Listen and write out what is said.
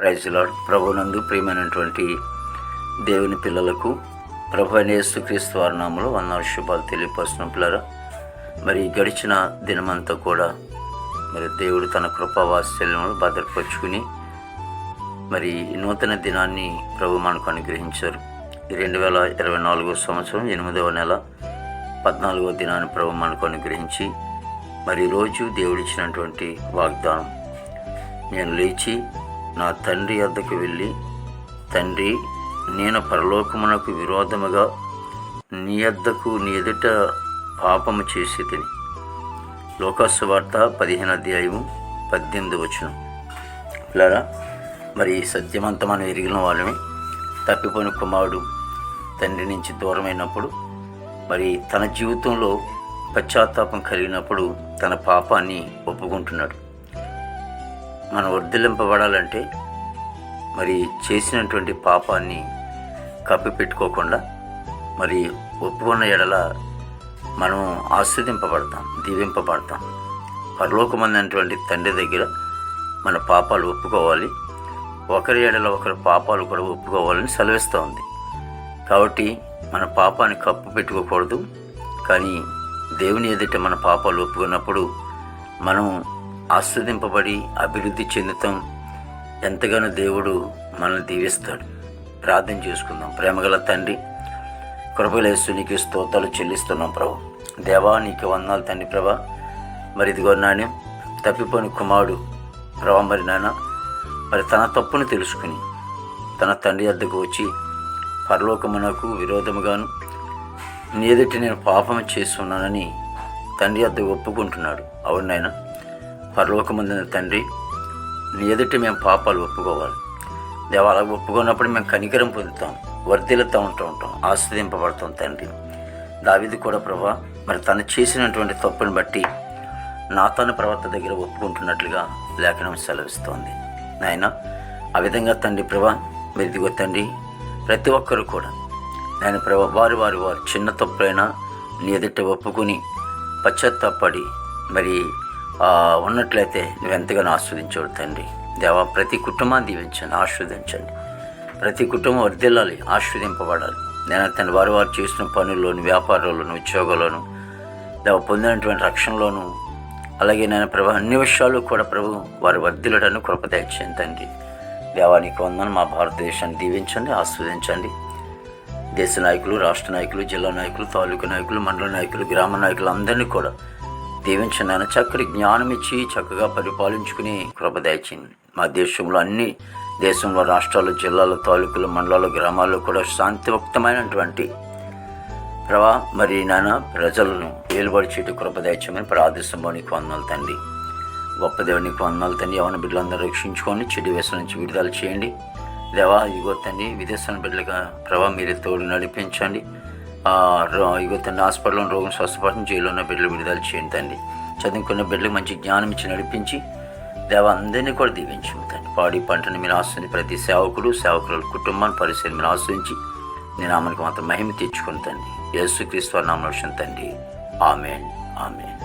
Praise lord. ప్రభునందు ప్రియమైనటువంటి దేవుని పిల్లలకు ప్రభు అయిన యేసుక్రీస్తు వారి నామములో వందనాలు శుభాలు తెలియపరుస్తున్న పిల్లరా, మరి గడిచిన దినమంతా కూడా మరి దేవుడు తన కృపావాత్సల్యములు భద్రపరుచుకుని మరి నూతన దినాన్ని ప్రభు మనకు అనుగ్రహించారు. 2024 సంవత్సరం 8వ నెల 14వ దినాన్ని ప్రభు మనకు అనుగ్రహించి మరి రోజు దేవుడిచ్చినటువంటి వాగ్దానం, నేను లేచి నా తండ్రి వద్దకు వెళ్ళి, తండ్రి, నేను పరలోకమునకు విరోధముగా నీ యొద్దకు నీ ఎదుట పాపము చేసి తిని. లోకాసువార్త 15:18 పిల్లరా, మరి సత్యమంతా మనం ఎరిగిన వాళ్ళమే. తప్పిపోయిన కుమారుడు తండ్రి నుంచి దూరమైనప్పుడు మరి తన జీవితంలో పశ్చాత్తాపం కలిగినప్పుడు తన పాపాన్ని ఒప్పుకుంటున్నాడు. మనం వర్ధిల్లింపబడాలంటే మరి చేసినటువంటి పాపాన్ని కప్పిపెట్టుకోకుండా మరి ఒప్పుకున్న ఎడల మనం ఆస్వాదింపబడతాం, దీవింపబడతాం. పరలోకమైనటువంటి తండ్రి దగ్గర మన పాపాలు ఒప్పుకోవాలి, ఒకరి ఎడల ఒకరి పాపాలు కూడా ఒప్పుకోవాలని సెలవిస్తూ ఉంది. కాబట్టి మన పాపాన్ని కప్పు పెట్టుకోకూడదు, కానీ దేవుని ఎదుట మన పాపాలు ఒప్పుకున్నప్పుడు మనం ఆస్వాదింపబడి అభివృద్ధి చెందుతాం. ఎంతగానో దేవుడు మనల్ని దీవిస్తాడు. ప్రార్థన చేసుకుందాం. ప్రేమగల తండ్రి, కృపలేసు నీకు స్తోత్రాలు చెల్లిస్తున్నాం ప్రభు. దేవా, నీకు వందనాలు తండ్రి ప్రభా. మరి ఇదిగో నాణ్యం తప్పిపోయిన కుమారుడు ప్రభా, మరి నాన్న మరి తన తప్పును తెలుసుకుని తన తండ్రి వద్దకు వచ్చి, పరలోకమునకు విరోధముగాను నీ ఎదుట నేను పాపం చేస్తున్నానని తండ్రి వద్దకు ఒప్పుకుంటున్నాడు. అవును నాయన, పరలోకముందున తండ్రి, నీ ఎదుట మేము పాపాలు ఒప్పుకోవాలి. దేవా, అలా ఒప్పుకున్నప్పుడు మేము కనికరం పొందుతాం, వర్ధిల్లుతూ ఉంటాం, ఆస్వాదింపబడతాం తండ్రి. దావీదు కూడా ప్రభా, మరి తను చేసినటువంటి తప్పుని బట్టి నాతాను ప్రవక్త దగ్గర ఒప్పుకుంటున్నట్లుగా లేఖనం సెలవిస్తోంది. నాయన, ఆ విధంగా తండ్రి ప్రభా, మరి ఇదిగో తండ్రి, ప్రతి ఒక్కరు కూడా నేను ప్రభా వారు చిన్న తప్పులైనా నీ ఎదుట ఒప్పుకుని పశ్చాత్తాపడి మరి ఉన్నట్లయితే నువ్వెంతగానో ఆస్వాదించాడు తండ్రి. దేవా, ప్రతి కుటుంబాన్ని దీవించండి, ఆస్వాదించండి. ప్రతి కుటుంబం వర్ధిల్లాలి, ఆస్వాదింపబడాలి. నేను తండ్రి వారు చేసిన పనుల్లోను, వ్యాపారాల్లోను, ఉద్యోగాల్లోను, దేవ పొందినటువంటి రక్షణలోను, అలాగే నేను ప్రభు అన్ని విషయాలు కూడా ప్రభు వారు వర్ధిల్లడానికి కృప దయచేయండి తండ్రి. దేవానికి వందనం. మా భారతదేశాన్ని దీవించండి, ఆస్వాదించండి. దేశ నాయకులు, రాష్ట్ర నాయకులు, జిల్లా నాయకులు, తాలూకా నాయకులు, మండల నాయకులు, గ్రామ నాయకులు అందరినీ కూడా దీవించండి. ఆయన చక్కటి జ్ఞానం ఇచ్చి చక్కగా పరిపాలించుకుని కృప దయచేయండి. మా దేశంలో రాష్ట్రాలు, జిల్లాలు, తాలూకులు, మండలాలు, గ్రామాల్లో కూడా శాంతియుక్తమైనటువంటి ప్రభా మరి నాన్న ప్రజలను ఏలుబడి చేయటి కృప దయచేయమని ప్రార్థిస్తున్నాం. నీకు వందనాలు తండ్రి. గొప్ప దేవునికి వందనాలు తండ్రి. యవన బిడ్డలందరూ రక్షించుకోండి, చెడు వ్యసనం నుంచి విడుదల చేయండి. దేవా, ఇగో తండ్రి, విదేశాల బిడ్డలుగా ప్రభా మీరే తోడు నడిపించండి. ఇగో తండ్రి, హాస్పిటల్లో రోగం స్వస్థపడిన, జైల్లో ఉన్న బిడ్డలు విడుదల చేయండి తండ్రి. చదువుకున్న బిడ్డలకు మంచి జ్ఞానం ఇచ్చి నడిపించి దేవా అందరినీ కూడా దీవించండి తండ్రి. పాడి పంటని మీరు ఆస్వాదించి ప్రతి సేవకుల కుటుంబాన్ని పరిశీలన మీరు ఆస్వాదించి నేను ఆమెకు మాత్రం మహిమ తెచ్చుకుని తండ్రి. యేసుక్రీస్తు నామములో తండ్రి. ఆమేన్, ఆమేన్.